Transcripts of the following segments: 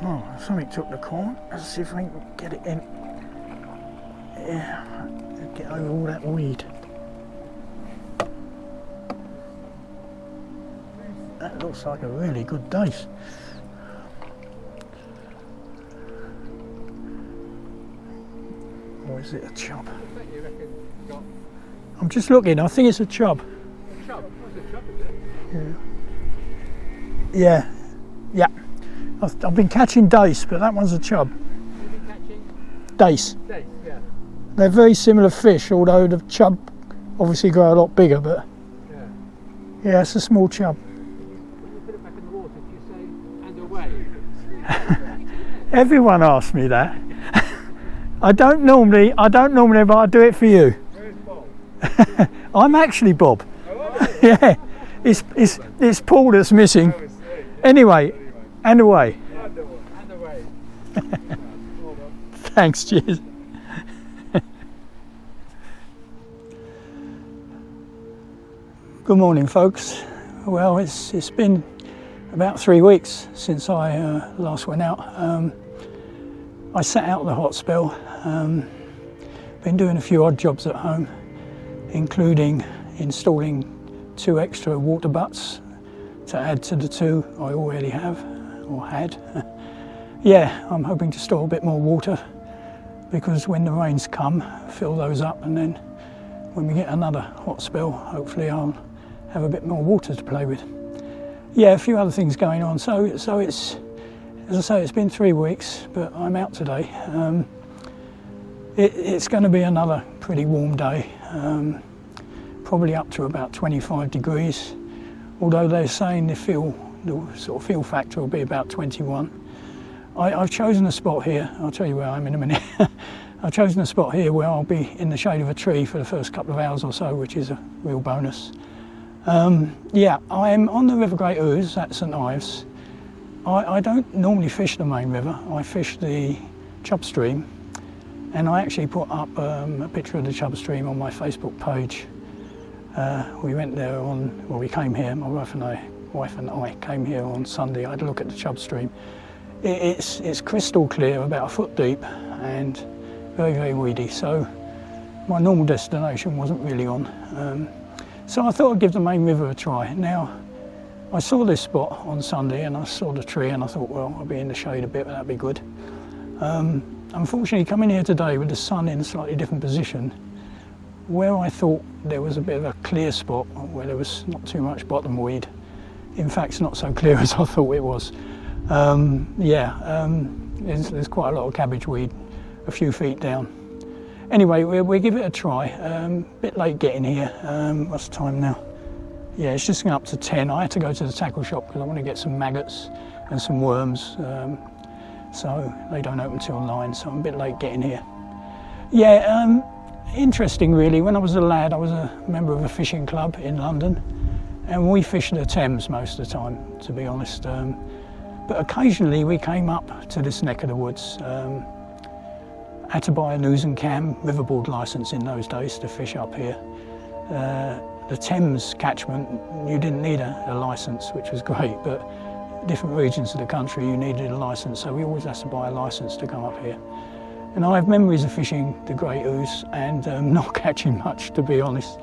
Oh, something took the corn. Let's see if I can get it in. Yeah, get over all that weed. That looks like a really good dace. Or is it a chub? I'm just looking, I think it's a chub. A chub? What's a chub, is it? Yeah. Yeah. I've been catching dace, but that one's a chub. You've been catching? Dace. Dace, yeah. They're very similar fish, although the chub obviously grow a lot bigger, but yeah, it's a small chub. When you put it back in the water, do you say, and away? Everyone asks me that. I don't normally, but I do it for you. Where's Bob? I'm actually Bob. Oh, are you? Yeah, it's Paul that's missing. Anyway, and away. And away. Thanks, cheers. Good morning, folks. Well, it's been about 3 weeks since I last went out. I sat out the hot spell. Been doing a few odd jobs at home, including installing 2 extra water butts to add to the 2 I already have, or had. Yeah, I'm hoping to store a bit more water, because when the rains come, fill those up, and then when we get another hot spell, hopefully I'll have a bit more water to play with. Yeah, a few other things going on. So it's, as I say, it's been 3 weeks, but I'm out today. It's going to be another pretty warm day, probably up to about 25 degrees, although they're saying the sort of feel factor will be about 21. I've chosen a spot here, I'll tell you where I am in a minute. I've chosen a spot here where I'll be in the shade of a tree for the first couple of hours or so, which is a real bonus. Yeah, I'm on the River Great Ouse at St Ives. I don't normally fish the main river, I fish the chub stream, and I actually put up a picture of the chub stream on my Facebook page. We went there we came here, my wife and I came here on Sunday. I had a look at the chub stream. It's crystal clear, about a foot deep, and very, very weedy, so my normal destination wasn't really on. So I thought I'd give the main river a try. Now, I saw this spot on Sunday and I saw the tree and I thought, well, I'll be in the shade a bit, that'd be good. Unfortunately, coming here today with the sun in a slightly different position, where I thought there was a bit of a clear spot where there was not too much bottom weed, in fact it's not so clear as I thought it was. There's quite a lot of cabbage weed a few feet down. Anyway, we'll give it a try. Bit late getting here. What's the time now? Yeah, it's just up to 10. I had to go to the tackle shop because I want to get some maggots and some worms. So they don't open till 9, so I'm a bit late getting here. Yeah, interesting really. When I was a lad, I was a member of a fishing club in London, and we fished the Thames most of the time, to be honest. But occasionally we came up to this neck of the woods. Had to buy a News and Cam riverboard licence in those days to fish up here. The Thames catchment, you didn't need a licence, which was great, but different regions of the country you needed a licence, so we always had to buy a licence to come up here. And I have memories of fishing the Great Ouse and not catching much, to be honest.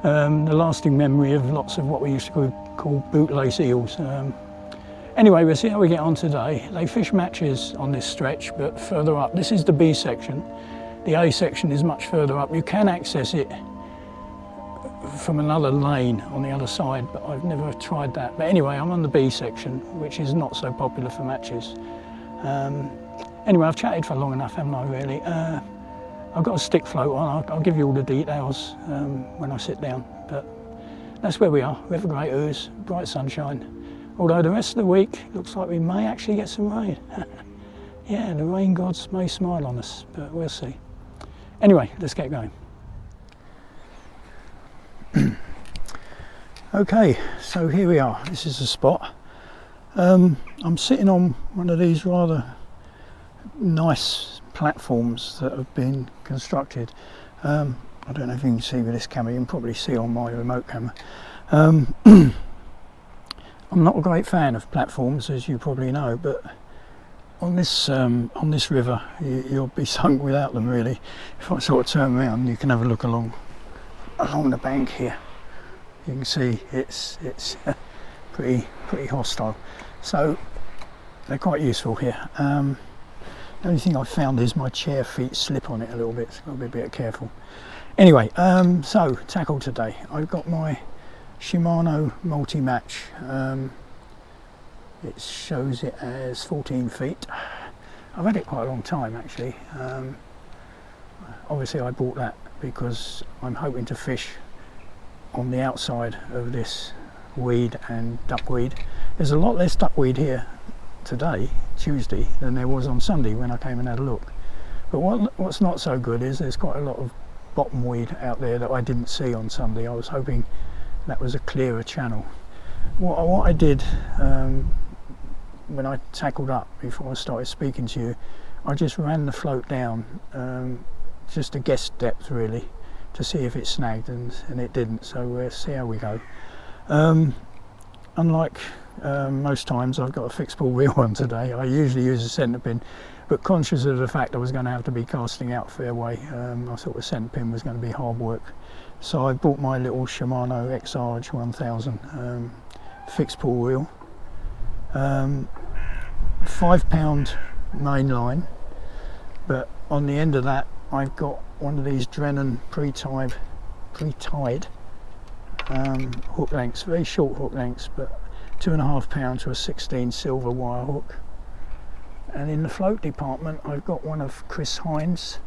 The lasting memory of lots of what we used to call bootlace eels. Anyway, we'll see how we get on today. They fish matches on this stretch, but further up. This is the B section. The A section is much further up. You can access it from another lane on the other side, but I've never tried that. But anyway, I'm on the B section, which is not so popular for matches. Anyway, I've chatted for long enough, haven't I, really? I've got a stick float on. I'll give you all the details when I sit down. But that's where we are, River Great Ouse, bright sunshine. Although the rest of the week looks like we may actually get some rain. Yeah, the rain gods may smile on us, but we'll see. Anyway, let's get going. Okay, so here we are. This is the spot. I'm sitting on one of these rather nice platforms that have been constructed. I don't know if you can see with this camera. You can probably see on my remote camera. I'm not a great fan of platforms, as you probably know, but on this river, you'll be sunk without them really. If I sort of turn around, you can have a look along the bank here. You can see it's pretty hostile. So they're quite useful here. The only thing I've found is my chair feet slip on it a little bit, so I've got to be a bit careful. Anyway, so tackle today. I've got my Shimano multi-match. It shows it as 14 feet. I've had it quite a long time actually. Obviously I bought that because I'm hoping to fish on the outside of this weed and duckweed. There's a lot less duckweed here today, Tuesday, than there was on Sunday when I came and had a look. But what's not so good is there's quite a lot of bottomweed out there that I didn't see on Sunday. I was hoping that was a clearer channel. What I did when I tackled up before I started speaking to you, I just ran the float down, just a guess depth really, to see if it snagged, and it didn't, so we'll see how we go. Unlike most times I've got a fixed pull reel on today. I usually use a centre pin, but conscious of the fact I was going to have to be casting out fairway, I thought the centre pin was going to be hard work. So I bought my little Shimano XR 1000 fixed pull reel. 5 pound main line, but on the end of that I've got one of these Drennan pre-tied hook lengths, very short hook lengths, but 2.5 pounds to a 16 silver wire hook. And in the float department I've got one of Chris Hines'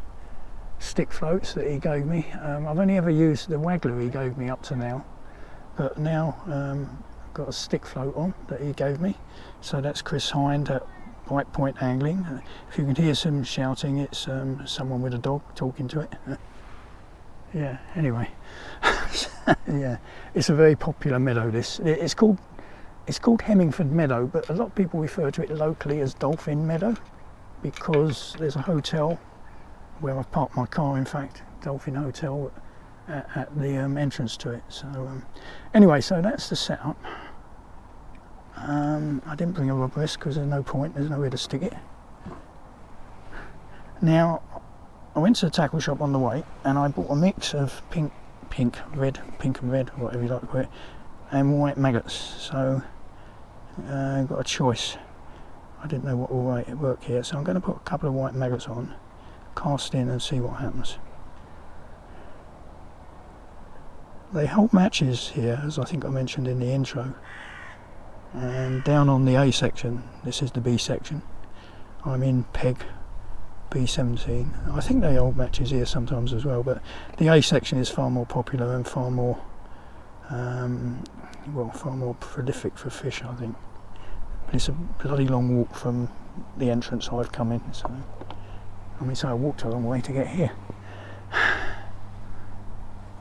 stick floats that he gave me. I've only ever used the waggler he gave me up to now, but now got a stick float on that he gave me. So that's Chris Hind at White Point Angling. If you can hear some shouting, it's someone with a dog talking to it. Yeah, anyway. Yeah, it's a very popular meadow, this. It's called Hemmingford Meadow, but a lot of people refer to it locally as Dolphin Meadow because there's a hotel where I parked my car, in fact, Dolphin Hotel, at the entrance to it. So anyway, so that's the setup. I didn't bring a rod rest because there's no point, there's nowhere to stick it. Now I went to the tackle shop on the way and I bought a mix of pink and red, whatever you like to call it, and white maggots. So I've got a choice. I didn't know what will work here, so I'm going to put a couple of white maggots on, cast in and see what happens. They hold matches here, as I think I mentioned in the intro, and down on the A section, this is the B section, I'm in peg B17. I think they hold matches here sometimes as well, but the A section is far more popular and far more far more prolific for fish, I think. But it's a bloody long walk from the entrance I've come in, so I walked a long way to get here.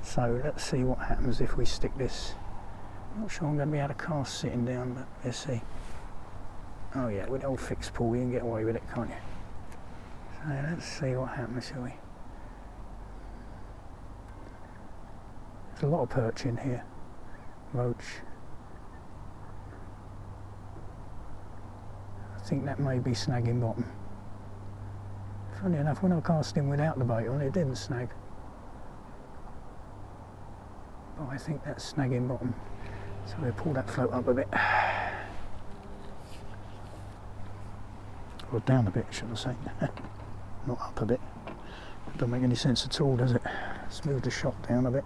So let's see what happens if we stick this. I'm not sure I'm going to be able to cast sitting down, but let's see. Oh yeah, with the old fixed pull you can get away with it, can't you? So let's see what happens, shall we? There's a lot of perch in here. Roach. I think that may be snagging bottom. Funny enough, when I cast in without the bait on, it didn't snag. But I think that's snagging bottom. So we'll pull that float up a bit. Or down a bit, should I say. Not up a bit. Doesn't make any sense at all, does it? Let's move the shot down a bit.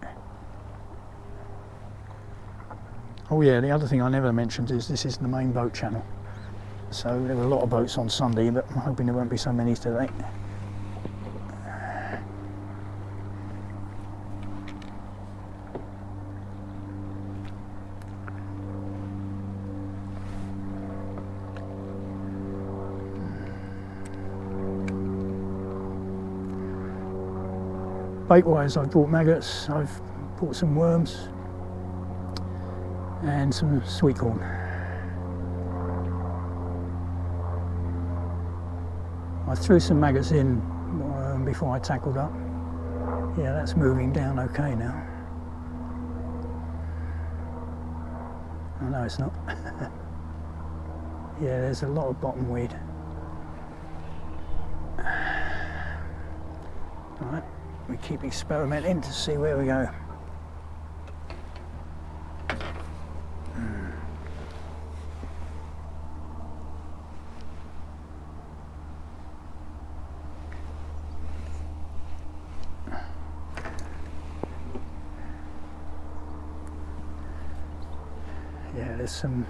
Oh yeah, the other thing I never mentioned is this is the main boat channel. So there were a lot of boats on Sunday, but I'm hoping there won't be so many today. Bait wise, I've bought maggots, I've bought some worms and some sweet corn. I threw some maggots in before I tackled up. Yeah, that's moving down okay now. Oh no, it's not. Yeah, there's a lot of bottom weed. Right, we keep experimenting to see where we go. Yeah, there's some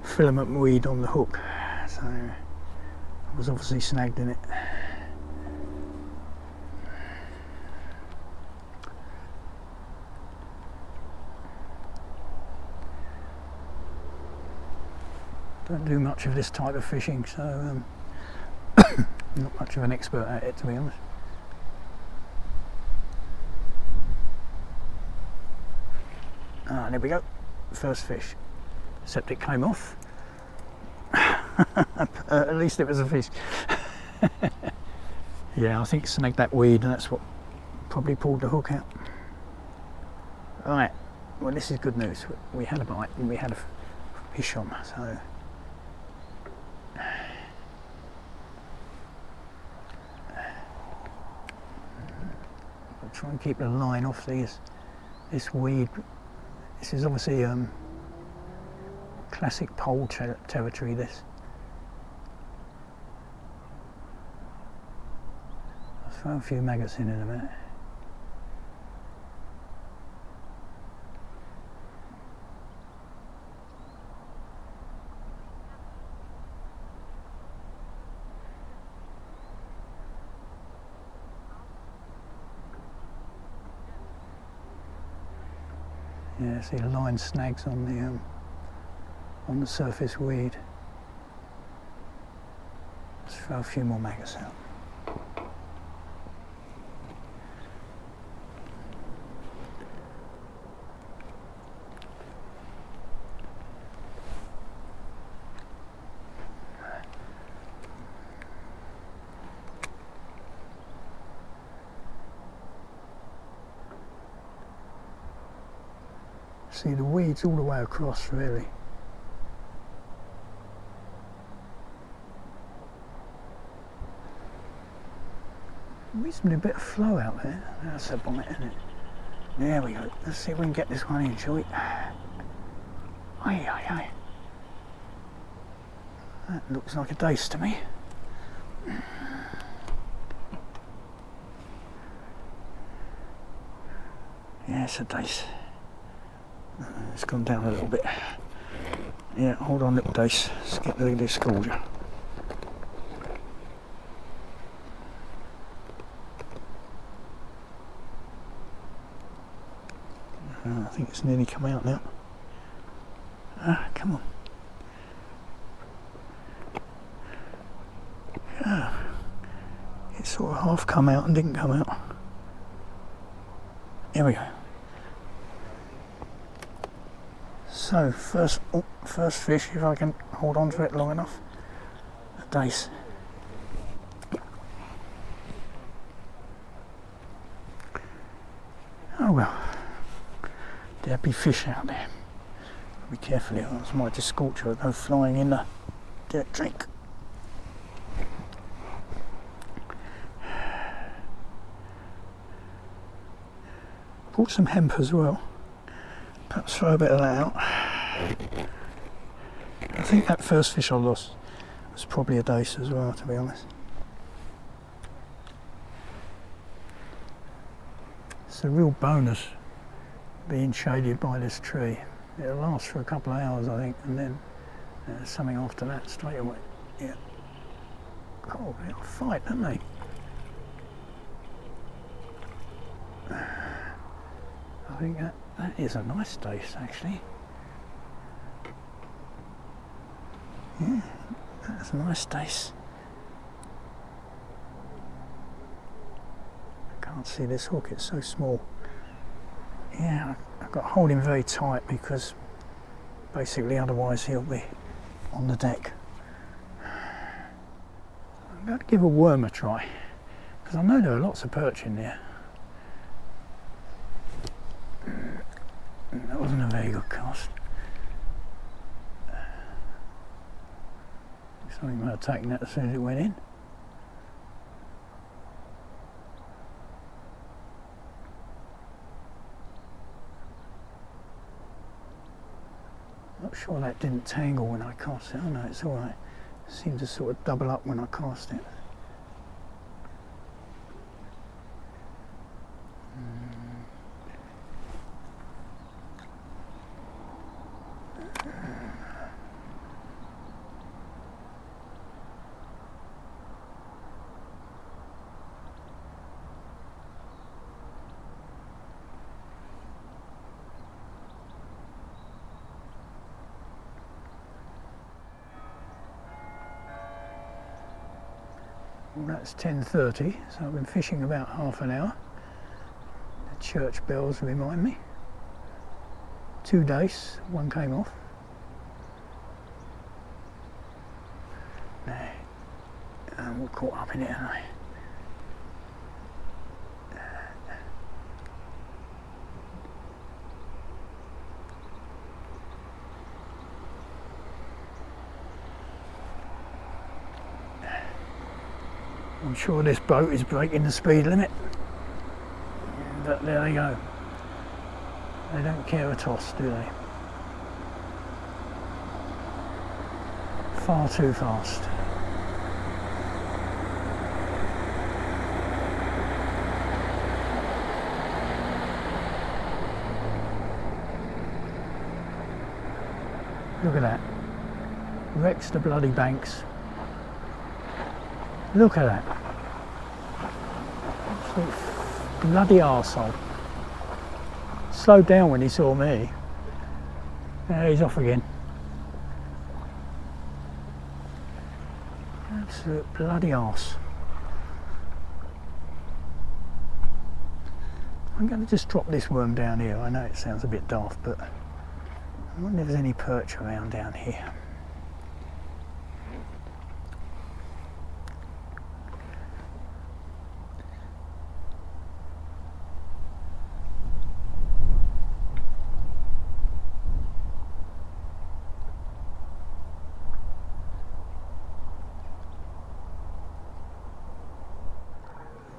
filament weed on the hook, so I was obviously snagged in it. Don't do much of this type of fishing, so not much of an expert at it, to be honest. Ah, there we go. First fish. Except it came off. At least it was a fish. Yeah, I think snagged that weed, and that's what probably pulled the hook out. Right, well, this is good news. We had a bite and we had a fish on, so I'll try and keep the line off this weed. This is obviously classic pole territory, this. I'll throw a few maggots in a minute. Yeah, see the line snags on the surface weed. Let's throw a few more maggots out. See the weeds all the way across, really. Reasonably bit of flow out there. That's a bite, isn't it? There we go. Let's see if we can get this one in, shall we? Aye, aye, aye. That looks like a dace to me. Yeah, it's a dace. It's gone down a little bit. Yeah, hold on, little dace. Let's get the disgorger. I think it's nearly come out now. Ah, come on. Yeah. It sort of half come out and didn't come out. Here we go. So, first fish, if I can hold on to it long enough. A dace. Oh well. There'd be fish out there. Be careful, else my discorcher will go flying in the dirt drink. Brought some hemp as well. Perhaps throw a bit of that out. I think that first fish I lost was probably a dace as well, to be honest. It's a real bonus being shaded by this tree. It'll last for a couple of hours, I think, and then something after that straight away. Yeah. Oh, they'll fight, don't they? I think that is a nice dace, actually. Yeah, that's a nice dace. I can't see this hook, it's so small. Yeah, I've got to hold him very tight because basically otherwise he'll be on the deck. I'm going to give a worm a try because I know there are lots of perch in there. That wasn't a very good cast. Something might have taken that as soon as it went in. sure that didn't tangle when I cast it. Oh no, it's alright. It seemed to sort of double up when I cast it. Well, that's 10:30, so I've been fishing about half an hour. The church bells remind me. 2 days, one came off. Now, I'm all caught up in it, aren't I? I'm sure this boat is breaking the speed limit, but there they go. They don't care a toss, do they? Far too fast. Look at that. Wrecks the bloody banks. Look at that. Bloody arsehole. Slowed down when he saw me. Now he's off again. Absolute bloody arse. I'm going to just drop this worm down here. I know it sounds a bit daft, but I wonder if there's any perch around down here.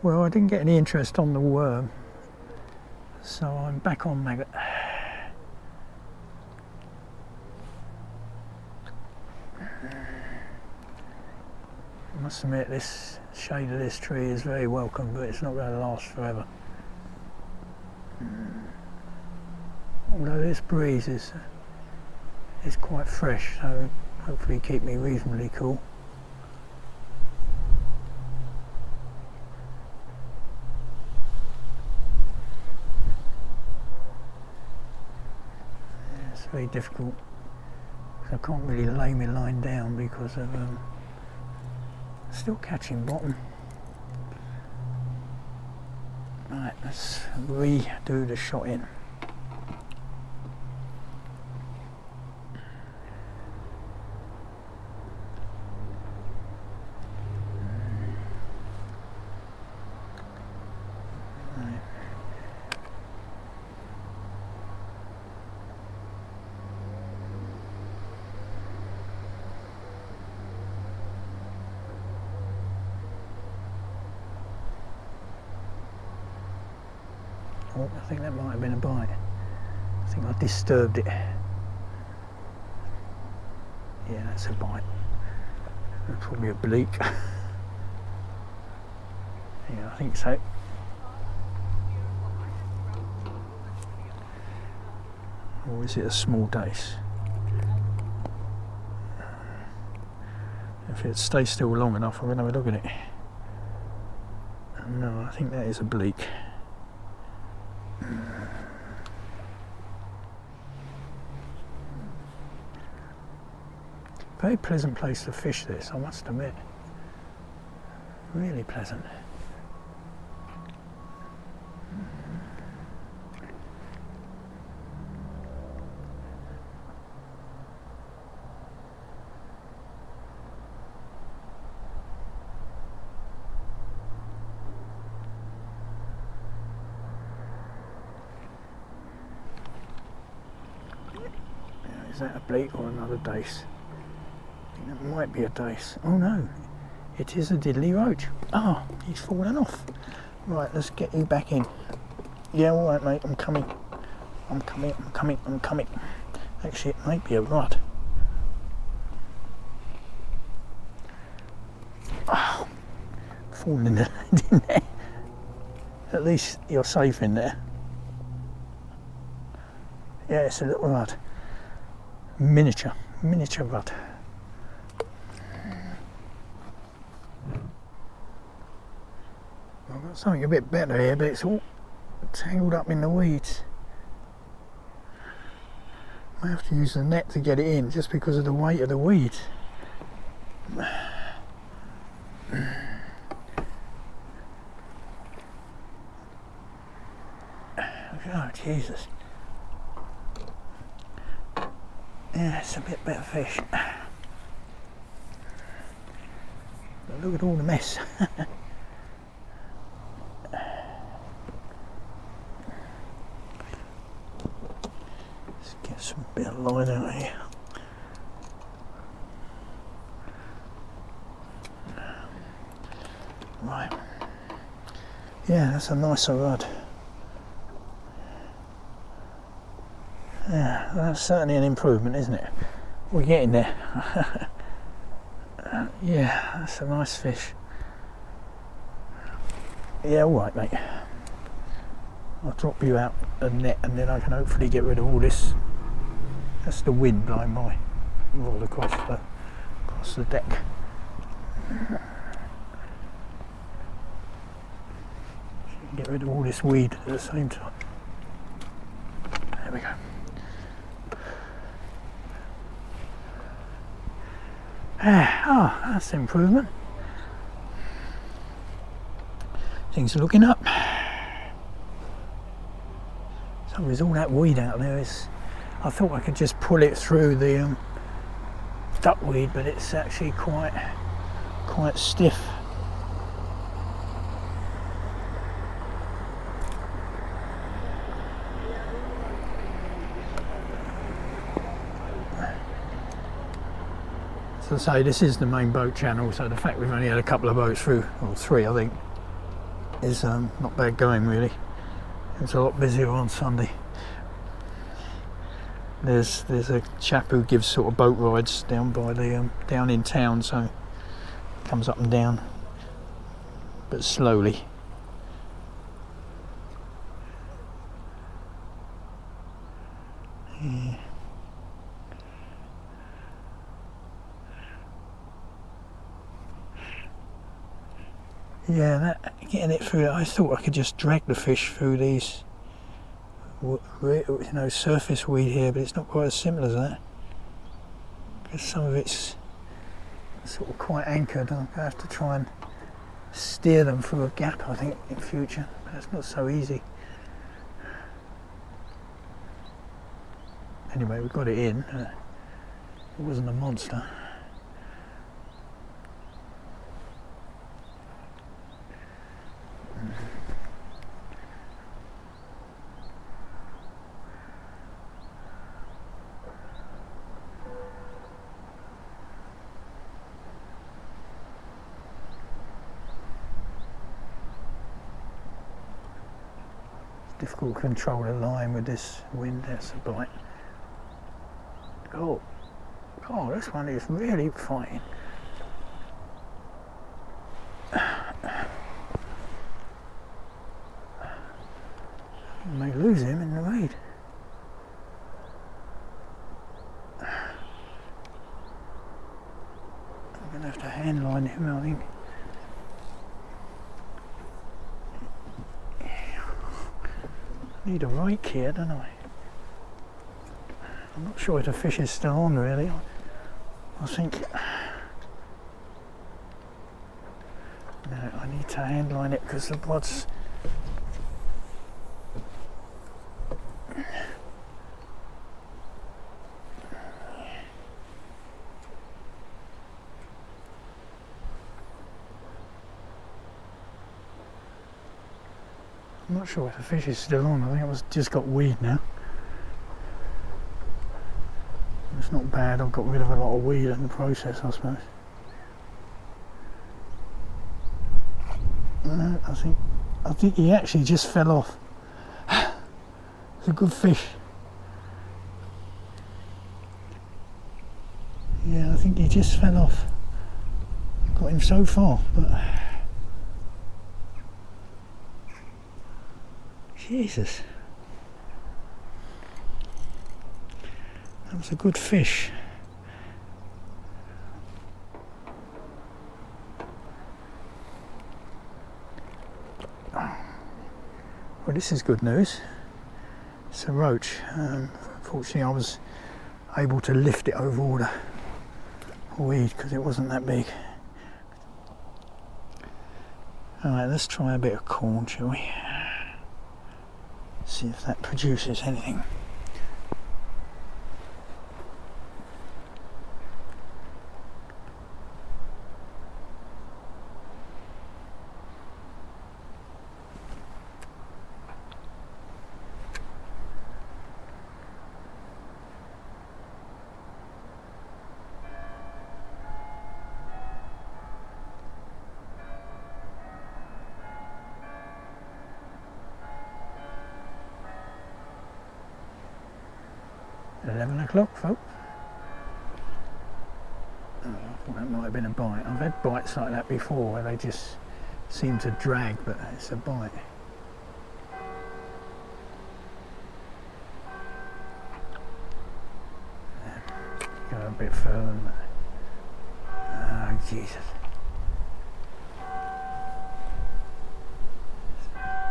Well, I didn't get any interest on the worm, so I'm back on maggot. I must admit, this shade of this tree is very welcome, but it's not going to last forever. Although this breeze is quite fresh, so hopefully keep me reasonably cool. Very difficult because I can't really lay my line down because of still catching bottom. Right, let's redo the shot in. Oh, I think that might have been a bite. I think I disturbed it. Yeah, that's a bite. That's probably a bleak. Yeah, I think so. Or is it a small dace? If it stays still long enough, I'm going to have a look at it. No, I think that is a bleak. Very pleasant place to fish this, I must admit. Really pleasant. Is that a bleak or another dace? I think that might be a dace. Oh no, it is a diddly roach. Ah, oh, he's fallen off. Right, let's get you back in. Yeah, all right, mate, I'm coming. I'm coming. Actually, it might be a rod. Oh, falling in there. At least you're safe in there. Yeah, it's a little rod. Miniature rod. I've got something a bit better here, but it's all tangled up in the weeds. I have to use the net to get it in just because of the weight of the weeds. Oh, Jesus. Yeah, it's a bit better fish. But look at all the mess. Let's get some bit of line out here. Right. Yeah, that's a nicer rod. Yeah, that's certainly an improvement, isn't it? We're getting there. Yeah, that's a nice fish. Yeah, alright mate. I'll drop you out a net and then I can hopefully get rid of all this. That's the wind blowing my rod across the deck. Get rid of all this weed at the same time. There we go. Oh, that's an improvement. Things are looking up. So there's all that weed out there. I thought I could just pull it through the duckweed, but it's actually quite stiff. So I say, this is the main boat channel, so the fact we've only had a couple of boats through, or three I think, is not bad going really. It's a lot busier on Sunday. There's a chap who gives sort of boat rides down by the down in town, so comes up and down, but slowly. Yeah. Yeah, getting it through. I thought I could just drag the fish through these, surface weed here, but it's not quite as simple as that. Because some of it's sort of quite anchored. I'm going to have to try and steer them through a gap, I think, in future. But it's not so easy. Anyway, we got it in. It wasn't a monster. Difficult to control the line with this wind. That's a bite. Oh, this one is really fighting. I may lose him in the raid. I'm going to have to handline him, I think. Need a rake here, don't I? I'm not sure if the fish is still on really. I think no, I need to handline it because the rod's I'm not sure if the fish is still on. I think it was just got weed now. It's not bad. I've got rid of a lot of weed in the process, I suppose. No, I think he actually just fell off. It's a good fish. Yeah, I think he just fell off. Got him so far, but Jesus, that was a good fish. Well, this is good news. It's a roach. Fortunately, I was able to lift it over all the weed because it wasn't that big. Alright, let's try a bit of corn, shall we? See if that produces anything. O'clock, folks. Oh, I thought that might have been a bite. I've had bites like that before where they just seem to drag, but it's a bite. Go a bit further than that. Oh, Jesus.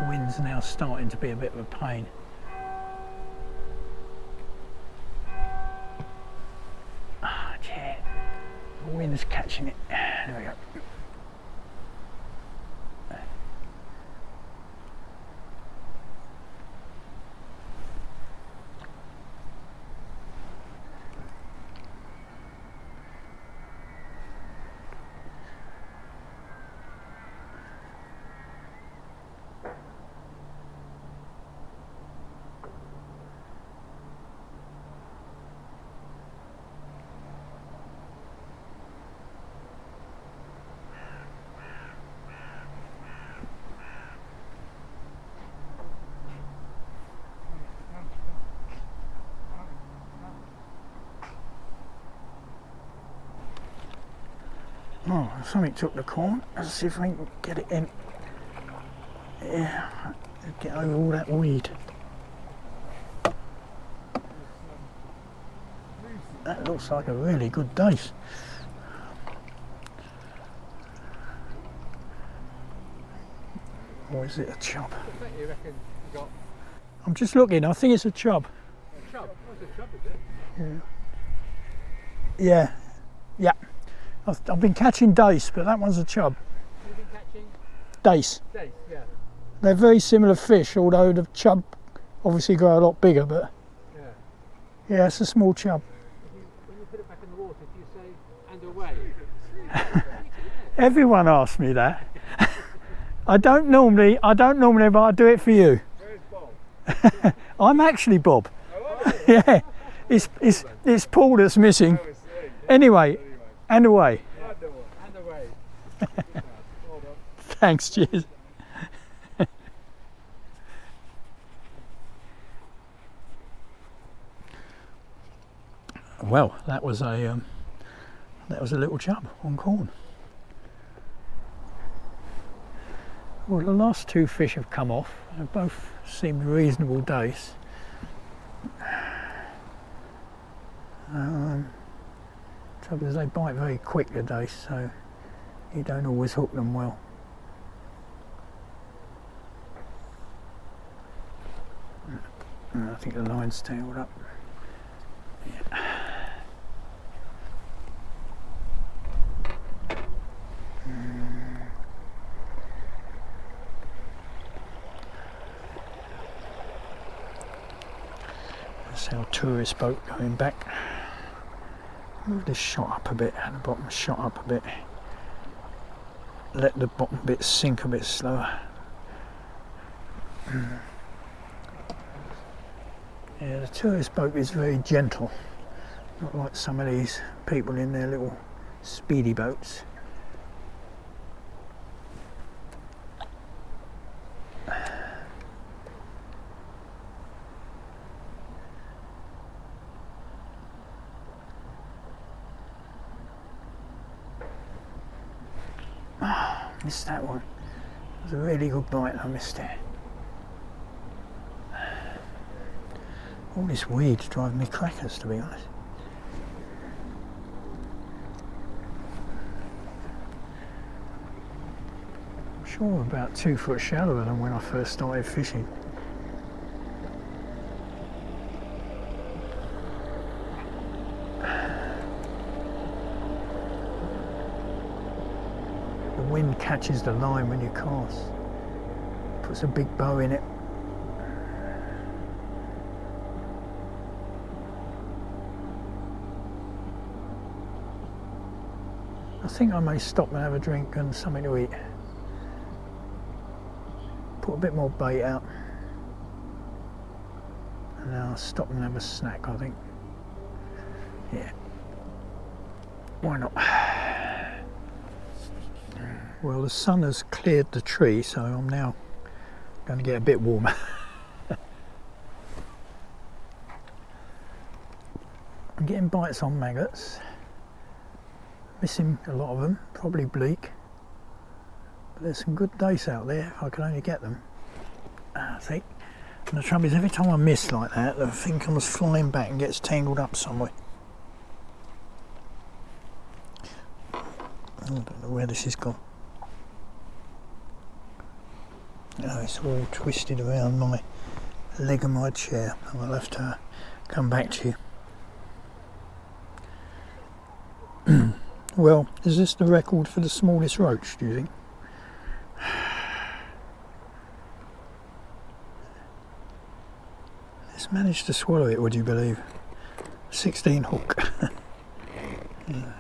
Wind's now starting to be a bit of a pain. The wind's catching it. There we go. Oh, something took the corn. Let's see if I can get it in. Yeah, get over all that weed. That looks like a really good dace. Or is it a chub? What do you reckon you got? I'm just looking. I think it's a chub. A chub? What's a chub, is it? Yeah. Yeah. I've been catching dace, but that one's a chub. You've been catching? Dace. Dace, yeah. They're very similar fish, although the chub obviously grow a lot bigger, but yeah, it's a small chub. When you put it back in the water, do you say, and away? Everyone asks me that. I don't normally, but I do it for you. Where's Bob? I'm actually Bob. Oh, Yeah, it's Paul that's missing. Anyway, and away. and away. Well done. Thanks, cheers. Well, that was a little chub on corn. Well, the last two fish have come off. They both seemed reasonable dace. Trouble is they bite very quick, the dace, so you don't always hook them well. I think the line's tangled up. Yeah. That's our tourist boat going back. Move this shot up a bit, and the bottom shot up a bit. Let the bottom bit sink a bit slower. Yeah, the tourist boat is very gentle, not like some of these people in their little speedy boats. Missed that one. It was a really good bite and I missed it. All this weed's driving me crackers, to be honest. I'm sure we're about 2 foot shallower than when I first started fishing. The wind catches the line when you cast. Puts a big bow in it. I think I may stop and have a drink and something to eat. Put a bit more bait out. And then I'll stop and have a snack, I think. Yeah. Why not? Well, the sun has cleared the tree, so I'm now going to get a bit warmer. I'm getting bites on maggots. Missing a lot of them, probably bleak. But there's some good dace out there if I can only get them. I think. And the trouble is, every time I miss like that, the thing comes flying back and gets tangled up somewhere. I don't know where this has gone. Oh, it's all twisted around my leg of my chair. I'll have to come back to you. Well, is this the record for the smallest roach, do you think? It's managed to swallow it, would you believe? 16 hook. Yeah.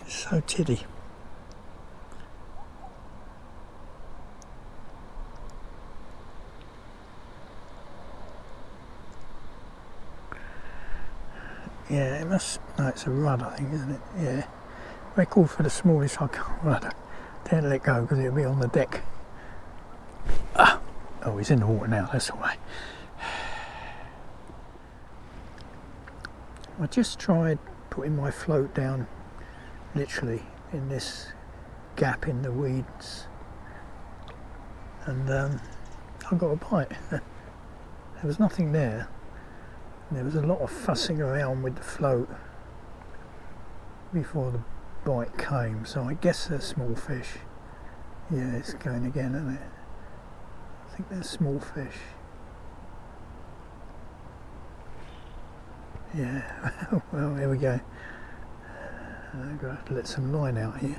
It's so tiddy. Yeah, it must. No, it's a rudd, I think, isn't it? Yeah. Record for the smallest. I can't. Well, I don't let go because it'll be on the deck. Ah! Oh, he's in the water now. That's all right. I just tried putting my float down, literally, in this gap in the weeds, and I got a bite. There was nothing there. There was a lot of fussing around with the float before the bite came, so I guess they're small fish. Yeah, it's going again, isn't it? I think they're small fish. Yeah, well, here we go. I'm going to have to let some line out here.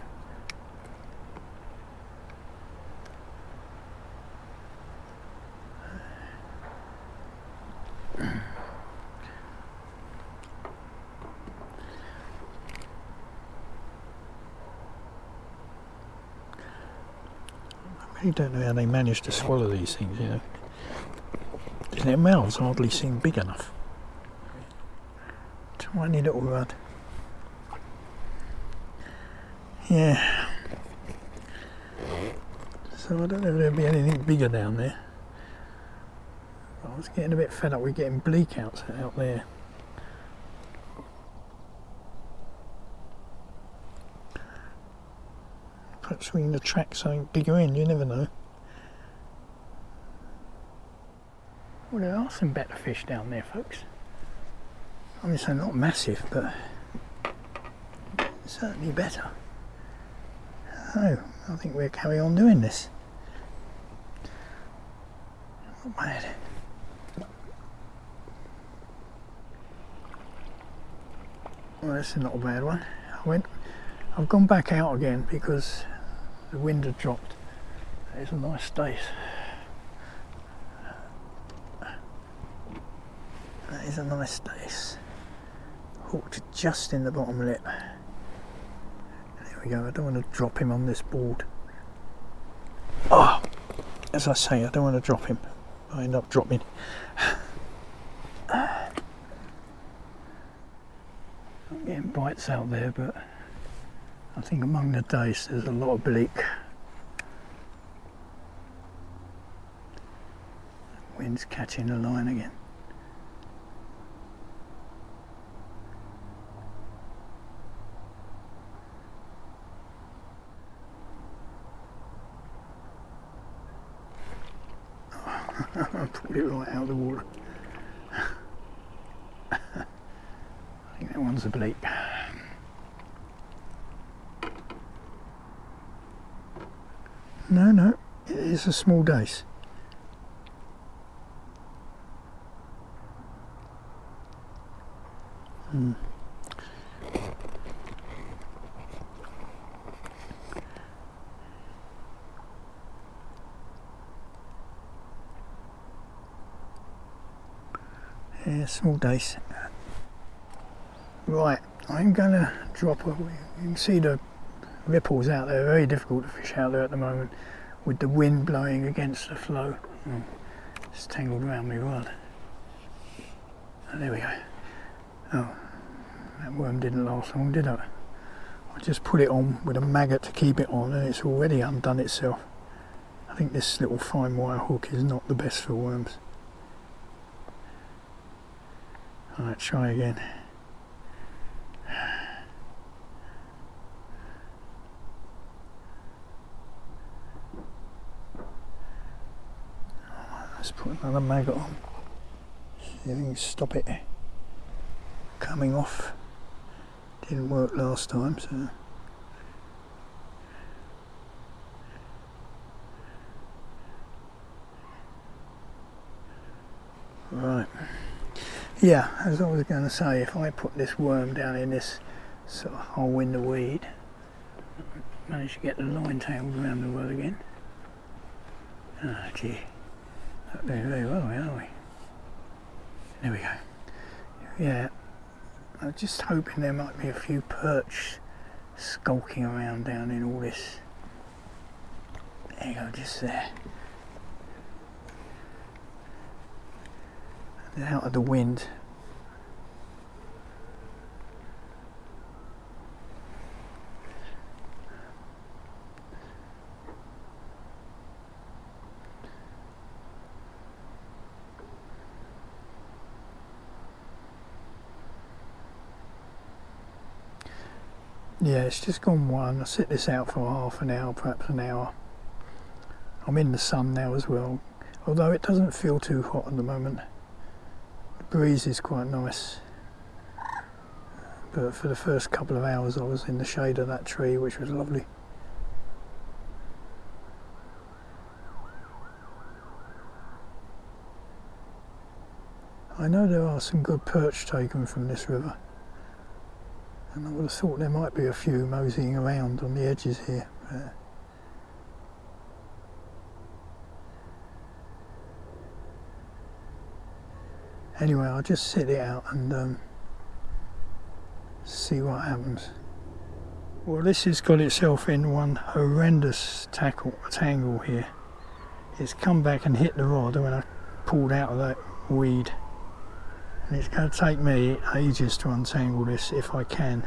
I really don't know how they manage to swallow these things, you know. Their mouths hardly seem big enough. Tiny little rud. Yeah. So I don't know if there'll be anything bigger down there. I was getting a bit fed up with getting bleak out there. Perhaps we can attract something bigger in, you never know. Well, there are some better fish down there, folks. I mean, they're not massive, but certainly better. Oh, I think we'll carry on doing this. Not bad. Well, that's not a bad one. I've gone back out again because the wind had dropped. It's a nice dace. That is a nice dace. Hooked just in the bottom lip. There we go. I don't want to drop him on this board. Oh, as I say, I don't want to drop him. I end up dropping. I'm getting bites out there, but I think among the dace there's a lot of bleak. Wind's catching the line again. I pulled it right out of the water. I think that one's a bleak. No, it is a small dace. Yeah, small dace. Right, I'm going to drop a... You can see the ripples out there, very difficult to fish out there at the moment with the wind blowing against the flow. It's tangled around my rod. Oh, there we go. Oh, that worm didn't last long, did it? I just put it on with a maggot to keep it on and it's already undone itself. I think this little fine wire hook is not the best for worms. Alright, try again. Let's put another maggot on. See if we can stop it coming off. Didn't work last time, so. Right. Yeah, as I was going to say, if I put this worm down in this sort of hole in the weed, manage to get the line tangled around the rod again. Ah, gee. Not doing very well, are we? There we go. Yeah, I'm just hoping there might be a few perch skulking around down in all this. There you go, just there. They're out of the wind. Yeah, it's just gone one. I sit this out for half an hour, perhaps an hour. I'm in the sun now as well, although it doesn't feel too hot at the moment. The breeze is quite nice. But for the first couple of hours I was in the shade of that tree, which was lovely. I know there are some good perch taken from this river. And I would have thought there might be a few moseying around on the edges here. Anyway, I'll just sit it out and see what happens. Well, this has got itself in one horrendous tangle here. It's come back and hit the rod when I pulled out of that weed. And it's going to take me ages to untangle this if I can.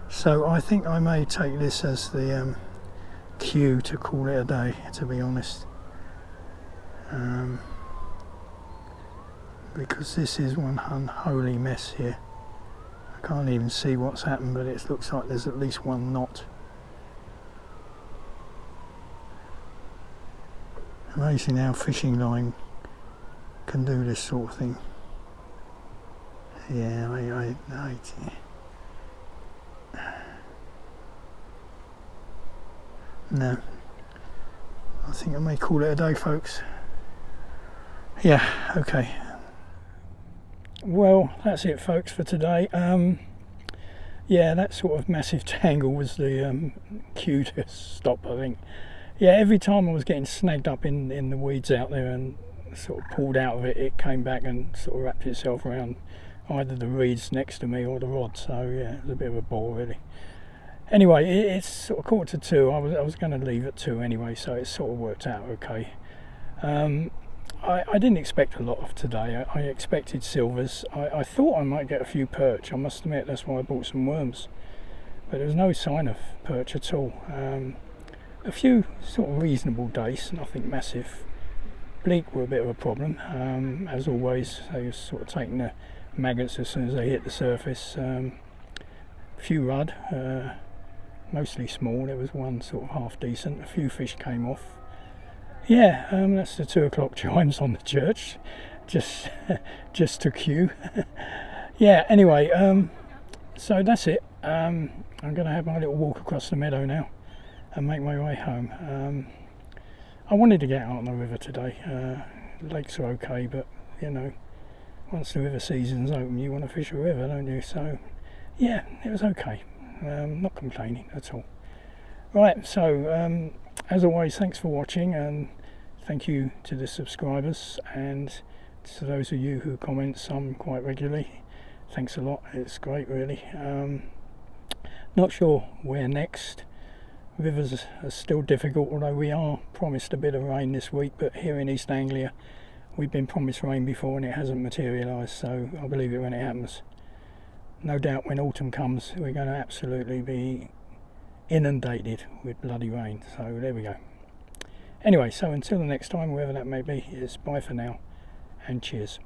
So I think I may take this as the cue to call it a day, to be honest. Because this is one unholy mess here. I can't even see what's happened, but it looks like there's at least one knot. Amazing how fishing line can do this sort of thing. Yeah, no, I think I may call it a day, folks. Yeah, okay. Well, that's it, folks, for today. Yeah, that sort of massive tangle was the cue to stop, I think. Yeah, every time I was getting snagged up in the weeds out there and sort of pulled out of it, it came back and sort of wrapped itself around either the reeds next to me or the rod. So yeah, it was a bit of a bore, really. Anyway, it's sort of 1:45. I was going to leave at 2 anyway, so it sort of worked out okay. I didn't expect a lot of today. I expected silvers. I thought I might get a few perch. I must admit, that's why I bought some worms. But there was no sign of perch at all. A few sort of reasonable dace, nothing massive. Bleak were a bit of a problem. As always, they were sort of taking the maggots as soon as they hit the surface. Few rudd, mostly small. There was one sort of half decent. A few fish came off. yeah, that's the 2 o'clock chimes on the church, just to cue. Yeah, anyway, so that's it. I'm going to have my little walk across the meadow now and make my way home. I wanted to get out on the river today. The lakes are okay, but you know, once the river season's open, you want to fish a river, don't you? So yeah, it was okay. Not complaining at all. Right, so as always, thanks for watching, and thank you to the subscribers and to those of you who comment some quite regularly. Thanks a lot, it's great really. Not sure where next. Rivers are still difficult, although we are promised a bit of rain this week, but here in East Anglia we've been promised rain before and it hasn't materialised, so I'll believe it when it happens. No doubt when autumn comes we're going to absolutely be inundated with bloody rain, so there we go. Anyway, so until the next time, wherever that may be, it's bye for now and cheers.